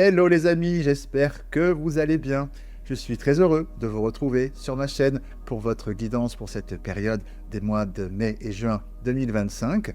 Hello les amis, j'espère que vous allez bien. Je suis très heureux de vous retrouver sur ma chaîne pour votre guidance pour cette période des mois de mai et juin 2025.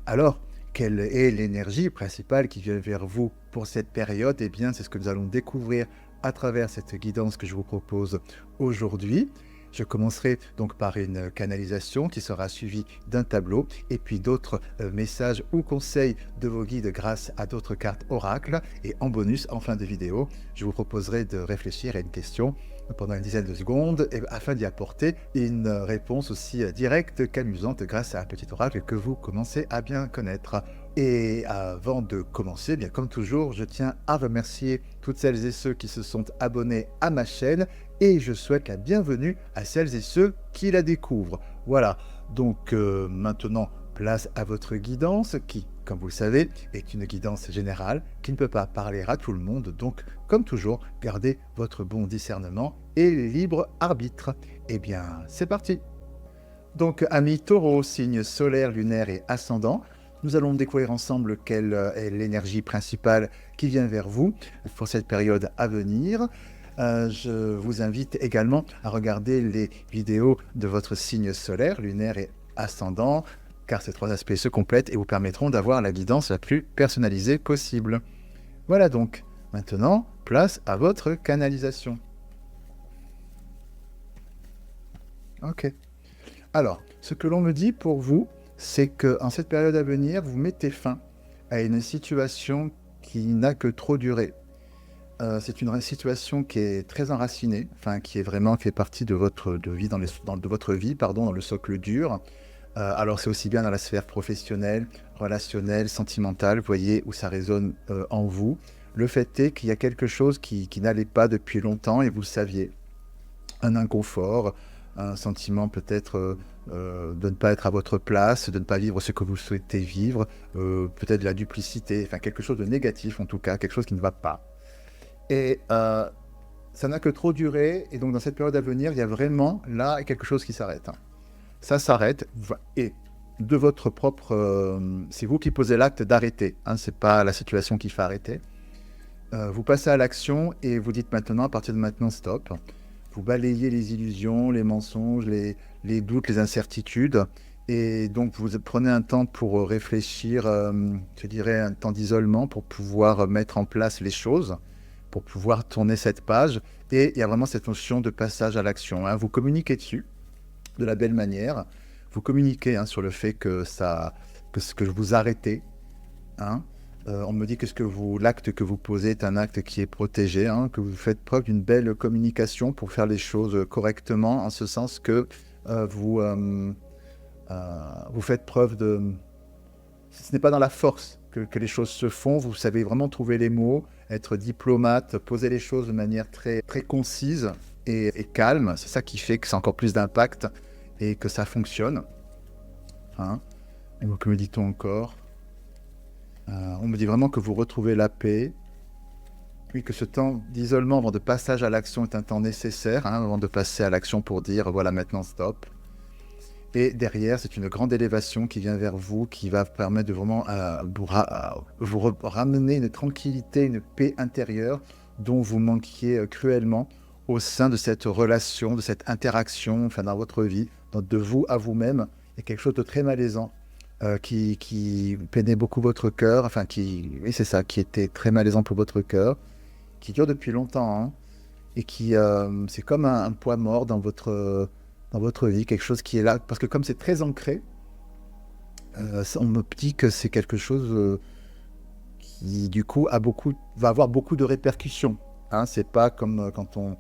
Alors, quelle est l'énergie principale qui vient vers vous pour cette période? Eh bien, c'est ce que nous allons découvrir à travers cette guidance que je vous propose aujourd'hui. Je commencerai donc par une canalisation qui sera suivie d'un tableau et puis d'autres messages ou conseils de vos guides grâce à d'autres cartes oracles. Et en bonus, en fin de vidéo, je vous proposerai de réfléchir à une question pendant une dizaine de secondes afin d'y apporter une réponse aussi directe qu'amusante grâce à un petit oracle que vous commencez à bien connaître. Et avant de commencer, bien comme toujours, je tiens à remercier toutes celles et ceux qui se sont abonnés à ma chaîne et je souhaite la bienvenue à celles et ceux qui la découvrent. Voilà, donc maintenant, place à votre guidance qui, comme vous le savez, est une guidance générale qui ne peut pas parler à tout le monde. Donc, comme toujours, gardez votre bon discernement et libre arbitre. Eh bien, c'est parti. Donc, amis Taureau, signe solaire, lunaire et ascendant, nous allons découvrir ensemble quelle est l'énergie principale qui vient vers vous pour cette période à venir. Je vous invite également à regarder les vidéos de votre signe solaire, lunaire et ascendant, car ces trois aspects se complètent et vous permettront d'avoir la guidance la plus personnalisée possible. Voilà donc, maintenant, place à votre canalisation. Ok. Alors, ce que l'on me dit pour vous, c'est qu'en cette période à venir, vous mettez fin à une situation qui n'a que trop duré. C'est une situation qui est très enracinée, enfin qui est vraiment fait partie de votre vie de votre vie, pardon, dans le socle dur. Alors c'est aussi bien dans la sphère professionnelle, relationnelle, sentimentale, vous voyez où ça résonne en vous. Le fait est qu'il y a quelque chose qui n'allait pas depuis longtemps et vous le saviez. Un inconfort, un sentiment peut-être de ne pas être à votre place, de ne pas vivre ce que vous souhaitez vivre, peut-être de la duplicité, enfin quelque chose de négatif en tout cas, quelque chose qui ne va pas. Et ça n'a que trop duré, et donc dans cette période à venir, il y a vraiment là quelque chose qui s'arrête. Ça s'arrête, et de votre propre... c'est vous qui posez l'acte d'arrêter, hein, c'est pas la situation qui fait arrêter. Vous passez à l'action et vous dites maintenant, à partir de maintenant, stop. Vous balayez les illusions, les mensonges, les doutes, les incertitudes. Et donc, vous prenez un temps pour réfléchir, je dirais un temps d'isolement pour pouvoir mettre en place les choses, pour pouvoir tourner cette page. Et il y a vraiment cette notion de passage à l'action, hein. Vous communiquez dessus de la belle manière. Vous communiquez, hein, sur le fait que vous arrêtez, hein. On me dit que l'acte que vous posez est un acte qui est protégé, hein, que vous faites preuve d'une belle communication pour faire les choses correctement, en ce sens que vous faites preuve de... Ce n'est pas dans la force que les choses se font, vous savez vraiment trouver les mots, être diplomate, poser les choses de manière très, très concise et calme. C'est ça qui fait que c'est encore plus d'impact et que ça fonctionne. Hein. Et donc, que me dit-on encore? On me dit vraiment que vous retrouvez la paix, puis que ce temps d'isolement avant de passage à l'action est un temps nécessaire, hein, avant de passer à l'action pour dire voilà maintenant stop. Et derrière, c'est une grande élévation qui vient vers vous, qui va permettre de vraiment vous ramener une tranquillité, une paix intérieure dont vous manquiez cruellement au sein de cette relation, de cette interaction, enfin dans votre vie, de vous à vous-même. Il y a quelque chose de très malaisant. Qui peinait beaucoup votre cœur, enfin oui c'est ça, qui était très malaisant pour votre cœur, qui dure depuis longtemps, hein, et qui c'est comme un poids mort dans votre vie, quelque chose qui est là, parce que comme c'est très ancré, on me dit que c'est quelque chose qui du coup va avoir beaucoup de répercussions, hein, c'est pas comme quand on...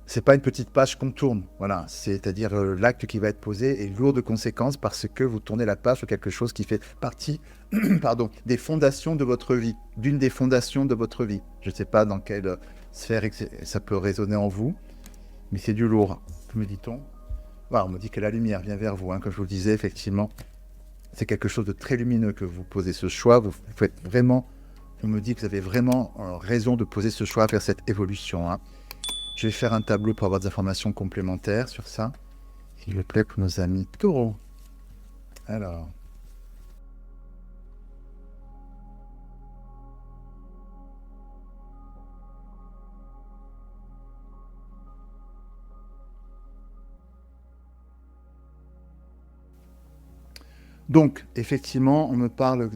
C'est pas une petite page qu'on tourne, voilà. C'est-à-dire l'acte qui va être posé est lourd de conséquences parce que vous tournez la page sur quelque chose qui fait partie, pardon, des fondations de votre vie, d'une des fondations de votre vie. Je ne sais pas dans quelle sphère ça peut résonner en vous, mais c'est du lourd. Que me dit-on? Voilà, on me dit que la lumière vient vers vous, hein, comme je vous le disais, effectivement. C'est quelque chose de très lumineux que vous posez ce choix. Vous faites vraiment, on me dit que vous avez vraiment raison de poser ce choix, faire cette évolution, hein. Je vais faire un tableau pour avoir des informations complémentaires sur ça, s'il vous plaît, pour nos amis Taureau. Alors, Donc, effectivement, on me parle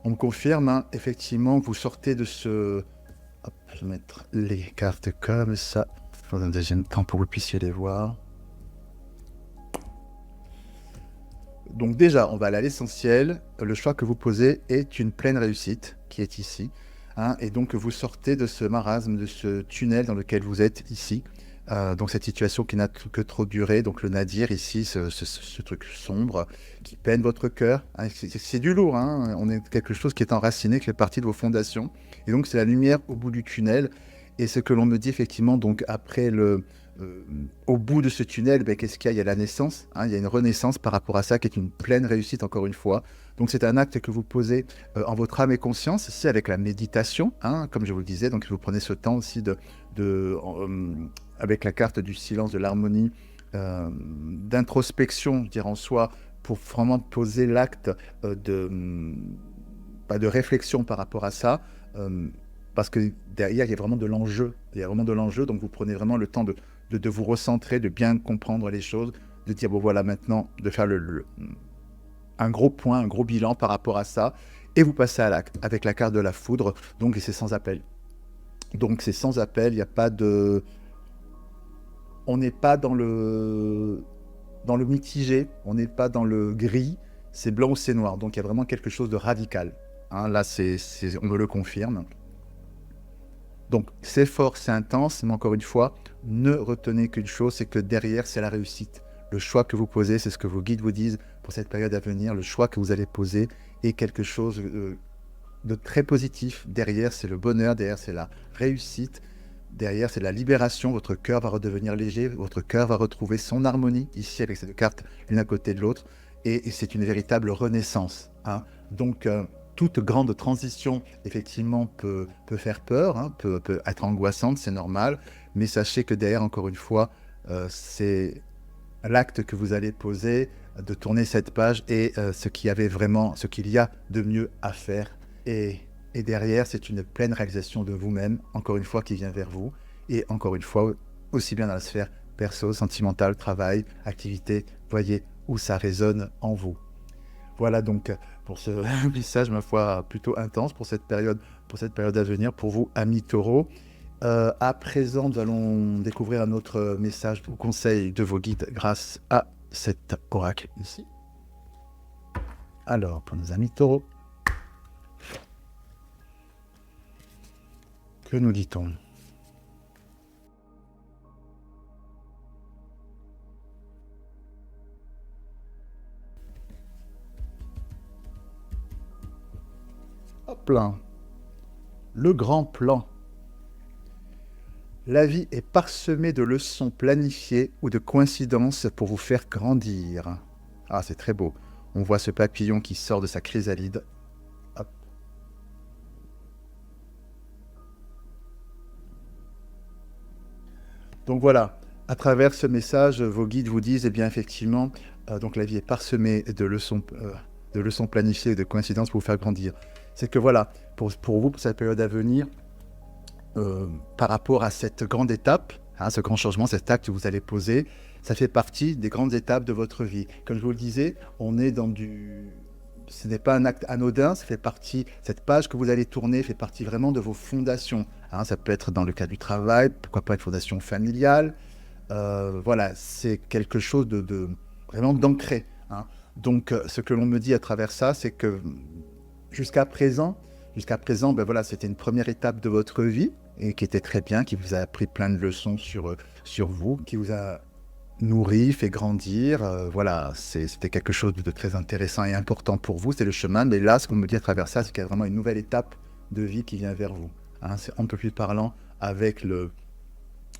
on me confirme, hein, effectivement, vous sortez de ce... Hop, je vais mettre les cartes comme ça, dans un deuxième temps pour que vous puissiez les voir. Donc déjà, on va aller à l'essentiel. Le choix que vous posez est une pleine réussite, qui est ici. Hein, et donc, vous sortez de ce marasme, de ce tunnel dans lequel vous êtes ici. Donc cette situation qui n'a que trop duré, donc le nadir ici, ce truc sombre qui peine votre cœur, hein, c'est du lourd, hein, on est quelque chose qui est enraciné, qui fait partie de vos fondations, et donc c'est la lumière au bout du tunnel, et ce que l'on me dit effectivement, donc après au bout de ce tunnel, ben, qu'est-ce qu'il y a? Il y a la naissance, hein, il y a une renaissance par rapport à ça, qui est une pleine réussite encore une fois. Donc c'est un acte que vous posez en votre âme et conscience, ici avec la méditation, hein, comme je vous le disais, donc vous prenez ce temps aussi avec la carte du silence, de l'harmonie, d'introspection, je dirais en soi, pour vraiment poser l'acte de réflexion par rapport à ça, parce que derrière, il y a vraiment de l'enjeu. Il y a vraiment de l'enjeu, donc vous prenez vraiment le temps de vous recentrer, de bien comprendre les choses, de dire, bon voilà, maintenant, de faire un gros point, un gros bilan par rapport à ça, et vous passez à l'acte, avec la carte de la foudre, donc c'est sans appel. Donc c'est sans appel, il n'y a pas de... On n'est pas dans le mitigé, on n'est pas dans le gris, c'est blanc ou c'est noir. Donc il y a vraiment quelque chose de radical. Hein, là, on me le confirme. Donc c'est fort, c'est intense, mais encore une fois, ne retenez qu'une chose, c'est que derrière, c'est la réussite. Le choix que vous posez, c'est ce que vos guides vous disent pour cette période à venir. Le choix que vous allez poser est quelque chose de très positif. Derrière, c'est le bonheur, derrière, c'est la réussite. Derrière, c'est la libération, votre cœur va redevenir léger, votre cœur va retrouver son harmonie, ici avec ces deux cartes, l'une à côté de l'autre, et c'est une véritable renaissance. Hein. Donc, toute grande transition, effectivement, peut faire peur, hein, peut être angoissante, c'est normal, mais sachez que derrière, encore une fois, c'est l'acte que vous allez poser, de tourner cette page, et ce qu'il y a de mieux à faire. Et derrière, c'est une pleine réalisation de vous-même, encore une fois, qui vient vers vous. Et encore une fois, aussi bien dans la sphère perso, sentimentale, travail, activité, voyez où ça résonne en vous. Voilà donc pour ce message, ma foi, plutôt intense pour cette période à venir, pour vous, amis taureaux. À présent, nous allons découvrir un autre message ou conseil de vos guides grâce à cet oracle ici. Alors, pour nos amis taureaux, que nous dit-on? Hop là. Le grand plan. La vie est parsemée de leçons planifiées ou de coïncidences pour vous faire grandir. Ah, c'est très beau. On voit ce papillon qui sort de sa chrysalide. Hop. Donc voilà, à travers ce message, vos guides vous disent, eh bien effectivement, donc la vie est parsemée de leçons planifiées et de coïncidences pour vous faire grandir. C'est que voilà, pour vous, pour cette période à venir, par rapport à cette grande étape, hein, ce grand changement, cet acte que vous allez poser, ça fait partie des grandes étapes de votre vie. Comme je vous le disais, on est dans ce n'est pas un acte anodin, ça fait partie, cette page que vous allez tourner fait partie vraiment de vos fondations. Hein, ça peut être dans le cadre du travail, pourquoi pas une fondation familiale. Voilà, c'est quelque chose de vraiment d'ancré. Hein. Donc, ce que l'on me dit à travers ça, c'est que jusqu'à présent, ben voilà, c'était une première étape de votre vie et qui était très bien, qui vous a appris plein de leçons sur vous, qui vous a nourri, fait grandir. Voilà, c'était quelque chose de très intéressant et important pour vous, c'est le chemin. Mais là, ce qu'on me dit à travers ça, c'est qu'il y a vraiment une nouvelle étape de vie qui vient vers vous. Hein, c'est un peu plus parlant avec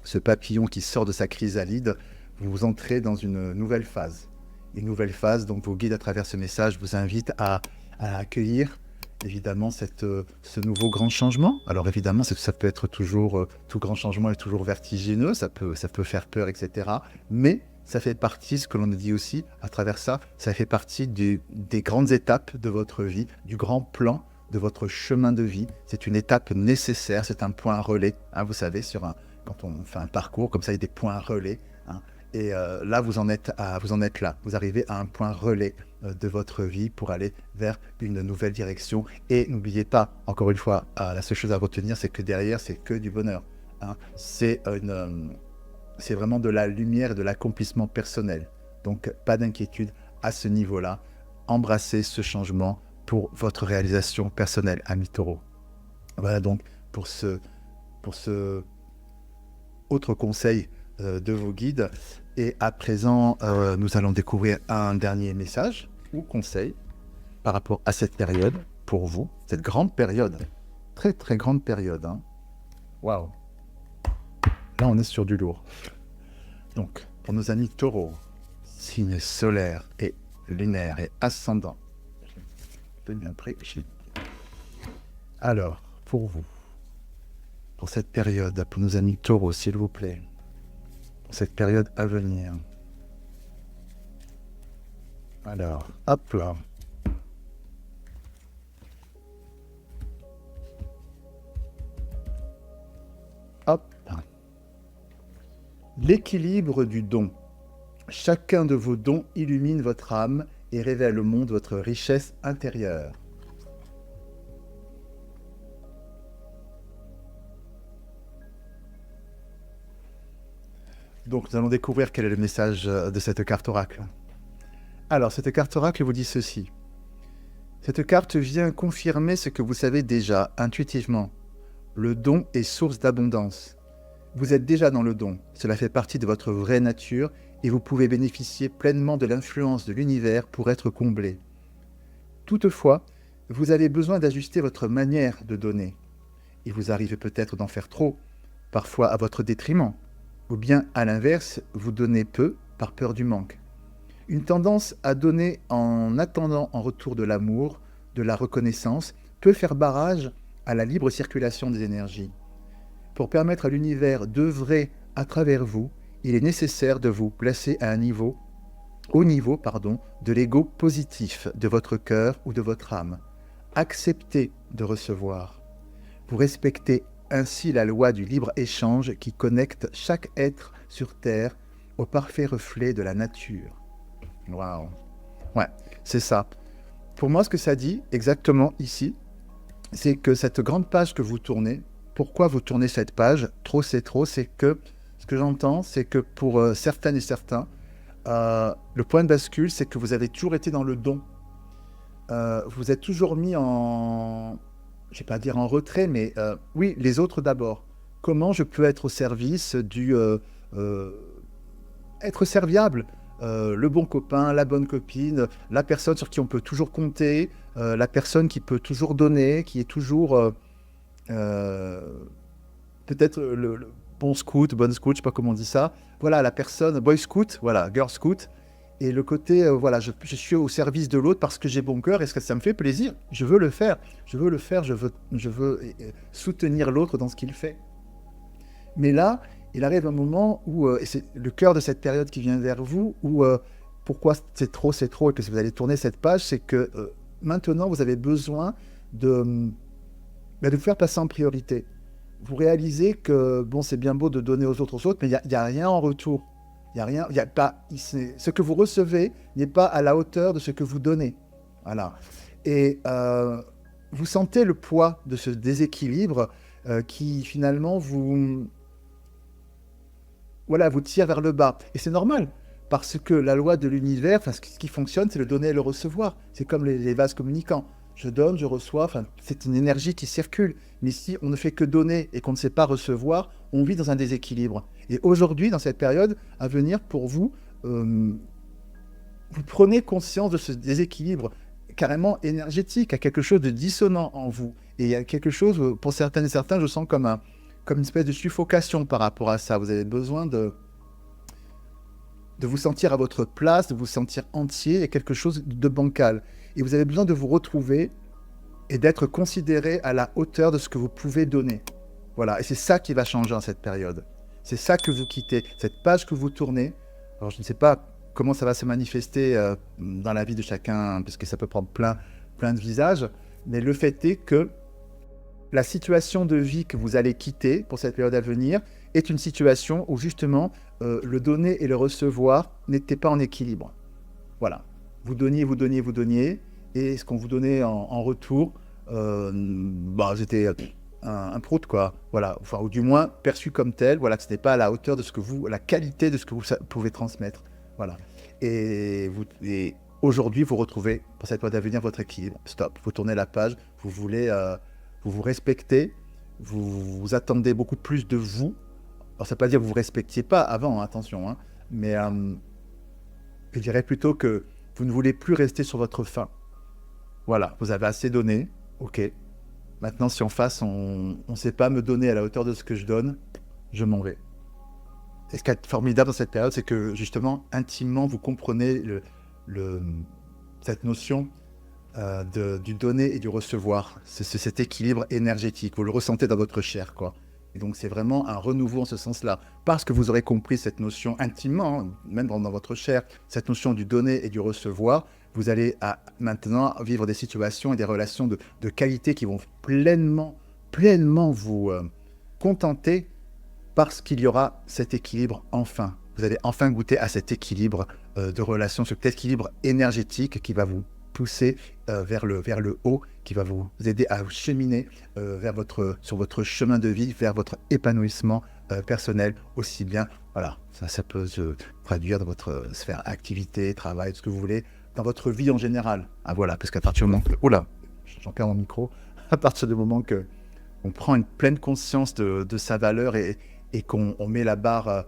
ce papillon qui sort de sa chrysalide. Vous entrez dans une nouvelle phase. Une nouvelle phase, donc vos guides à travers ce message vous invitent à accueillir évidemment ce nouveau grand changement. Alors évidemment, ça peut être toujours, tout grand changement est toujours vertigineux, ça peut faire peur, etc. Mais ça fait partie, ce que l'on dit aussi à travers ça, ça fait partie des grandes étapes de votre vie, du grand plan de votre chemin de vie. C'est une étape nécessaire, c'est un point relais. Hein, vous savez, quand on fait un parcours, comme ça, il y a des points relais. Hein, Et là, vous en êtes là. Vous arrivez à un point relais de votre vie pour aller vers une nouvelle direction. Et n'oubliez pas, encore une fois, la seule chose à retenir, c'est que derrière, c'est que du bonheur, hein. C'est vraiment de la lumière et de l'accomplissement personnel. Donc, pas d'inquiétude à ce niveau-là. Embrassez ce changement pour votre réalisation personnelle, ami Taureau. Voilà donc pour ce autre conseil de vos guides. Et à présent, nous allons découvrir un dernier message ou conseil par rapport à cette période, pour vous, cette grande période, très très grande période, hein. Waouh! Là, on est sur du lourd. Donc, pour nos amis taureaux, signe solaire et lunaire et ascendant. Je vais bien près. Alors, pour vous, pour cette période, pour nos amis taureaux, s'il vous plaît, pour cette période à venir. Alors, hop là. Hop. L'équilibre du don. Chacun de vos dons illumine votre âme et révèle au monde votre richesse intérieure. Donc, nous allons découvrir quel est le message de cette carte oracle. Alors, cette carte oracle vous dit ceci. Cette carte vient confirmer ce que vous savez déjà, intuitivement. Le don est source d'abondance. Vous êtes déjà dans le don, cela fait partie de votre vraie nature et vous pouvez bénéficier pleinement de l'influence de l'univers pour être comblé. Toutefois, vous avez besoin d'ajuster votre manière de donner. Il vous arrive peut-être d'en faire trop, parfois à votre détriment, ou bien à l'inverse, vous donnez peu par peur du manque. Une tendance à donner en attendant en retour de l'amour, de la reconnaissance, peut faire barrage à la libre circulation des énergies. Pour permettre à l'univers d'œuvrer à travers vous, il est nécessaire de vous placer à au niveau de l'ego positif de votre cœur ou de votre âme. Acceptez de recevoir. Vous respectez ainsi la loi du libre-échange qui connecte chaque être sur Terre au parfait reflet de la nature. Waouh! Ouais, c'est ça. Pour moi, ce que ça dit exactement ici, c'est que cette grande page que vous tournez, pourquoi vous tournez cette page, trop c'est trop, c'est que, ce que j'entends, c'est que pour certaines et certains, le point de bascule, c'est que vous avez toujours été dans le don. Vous êtes toujours mis en, je ne vais pas dire en retrait, mais oui, les autres d'abord. Comment je peux être au service être serviable, le bon copain, la bonne copine, la personne sur qui on peut toujours compter, la personne qui peut toujours donner, qui est toujours peut-être le bon scout, bonne scout, je ne sais pas comment on dit ça. Voilà, la personne, boy scout, voilà, girl scout. Et le côté, voilà, je suis au service de l'autre parce que j'ai bon cœur et que ça me fait plaisir. Je veux le faire, je veux soutenir l'autre dans ce qu'il fait. Mais là, il arrive un moment où, et c'est le cœur de cette période qui vient vers vous, où pourquoi c'est trop, et que vous allez tourner cette page, c'est que maintenant, vous avez besoin de vous faire passer en priorité. Vous réalisez que, bon, c'est bien beau de donner aux autres, mais il n'y a rien en retour. Il y a rien, il y a pas, ce que vous recevez n'est pas à la hauteur de ce que vous donnez. Voilà. Et vous sentez le poids de ce déséquilibre qui finalement vous tire vers le bas. Et c'est normal, parce que la loi de l'univers, ce qui fonctionne, c'est le donner et le recevoir. C'est comme les vases communicants. Je donne, je reçois, c'est une énergie qui circule. Mais si on ne fait que donner et qu'on ne sait pas recevoir, on vit dans un déséquilibre. Et aujourd'hui, dans cette période à venir, pour vous, vous prenez conscience de ce déséquilibre carrément énergétique, à quelque chose de dissonant en vous. Et il y a quelque chose, pour certaines et certains, je sens comme une espèce de suffocation par rapport à ça. Vous avez besoin de vous sentir à votre place, de vous sentir entier, et quelque chose de bancal. Et vous avez besoin de vous retrouver et d'être considéré à la hauteur de ce que vous pouvez donner. Voilà, et c'est ça qui va changer en cette période. C'est ça que vous quittez, cette page que vous tournez. Alors je ne sais pas comment ça va se manifester dans la vie de chacun, parce que ça peut prendre plein de visages, mais le fait est que La situation de vie que vous allez quitter pour cette période à venir est une situation où justement le donner et le recevoir n'étaient pas en équilibre. Voilà. Vous donniez, vous donniez, vous donniez, et ce qu'on vous donnait en retour, c'était un prout, quoi. Voilà. Enfin, ou du moins perçu comme tel. Voilà, que ce n'est pas à la hauteur de ce que vous, la qualité de ce que vous pouvez transmettre. Voilà. Et aujourd'hui, vous retrouvez pour cette période à venir votre équilibre. Stop. Vous tournez la page. Vous voulez, vous vous respectez. Vous attendez beaucoup plus de vous. Alors, ça ne veut pas dire que vous ne vous respectiez pas avant, hein, attention, hein, mais je dirais plutôt que vous ne voulez plus rester sur votre faim. Voilà, vous avez assez donné, ok. Maintenant, si en face, on ne sait pas me donner à la hauteur de ce que je donne, je m'en vais. Et ce qui est formidable dans cette période, c'est que justement, intimement, vous comprenez cette notion du donner et du recevoir. C'est cet équilibre énergétique, vous le ressentez dans votre chair, quoi. Et donc, c'est vraiment un renouveau en ce sens-là. Parce que vous aurez compris cette notion intimement, hein, même dans votre chair, cette notion du donner et du recevoir, vous allez maintenant vivre des situations et des relations de qualité qui vont pleinement vous contenter parce qu'il y aura cet équilibre enfin. Vous allez enfin goûter à cet équilibre de relation, cet équilibre énergétique qui va vous pousser vers le haut, qui va vous aider à cheminer sur votre chemin de vie, vers votre épanouissement personnel aussi bien. Voilà, ça peut se traduire dans votre sphère activité, travail, ce que vous voulez, dans votre vie en général. Ah voilà, parce qu'à partir du moment que... Oula, j'en perds mon micro. À partir du moment qu'on prend une pleine conscience de sa valeur et qu'on met la barre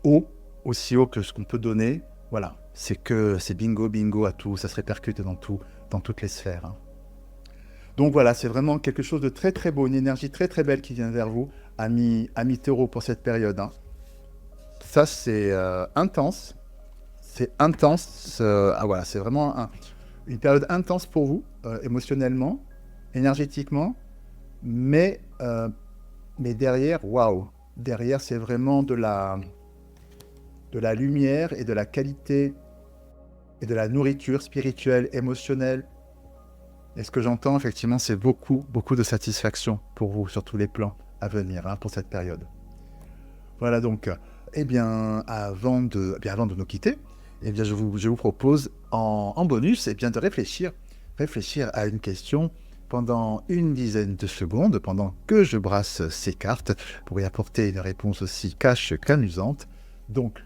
haut, aussi haut que ce qu'on peut donner, voilà, c'est bingo, bingo à tout, ça se répercute dans toutes les sphères. Hein. Donc voilà, c'est vraiment quelque chose de très très beau, une énergie très très belle qui vient vers vous, amis Taureau, pour cette période. Hein. Ça, c'est intense. C'est intense. Voilà, c'est vraiment une période intense pour vous, émotionnellement, énergétiquement, mais derrière, waouh, derrière, c'est vraiment de la lumière et de la qualité et de la nourriture spirituelle, émotionnelle. Et ce que j'entends, effectivement, c'est beaucoup de satisfaction pour vous sur tous les plans à venir, hein, pour cette période. Voilà donc, avant de nous quitter, je vous propose en bonus de réfléchir à une question pendant une dizaine de secondes, pendant que je brasse ces cartes, pour y apporter une réponse aussi cash qu'amusante. Donc,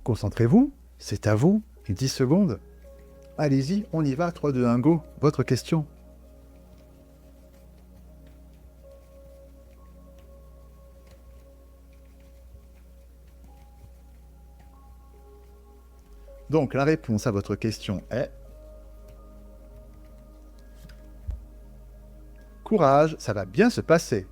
concentrez-vous, c'est à vous, 10 secondes. Allez-y, on y va, 3, 2, 1, go, votre question. Donc, la réponse à votre question est... Courage, ça va bien se passer.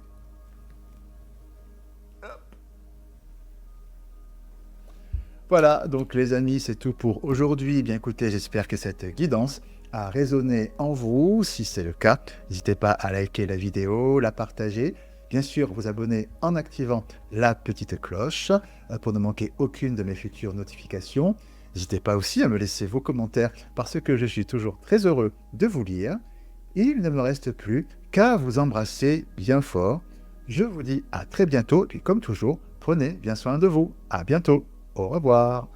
Voilà, donc les amis, c'est tout pour aujourd'hui. Bien écoutez, j'espère que cette guidance a résonné en vous. Si c'est le cas, n'hésitez pas à liker la vidéo, la partager. Bien sûr, vous abonner en activant la petite cloche pour ne manquer aucune de mes futures notifications. N'hésitez pas aussi à me laisser vos commentaires parce que je suis toujours très heureux de vous lire. Il ne me reste plus qu'à vous embrasser bien fort. Je vous dis à très bientôt et comme toujours, prenez bien soin de vous. À bientôt. Au revoir.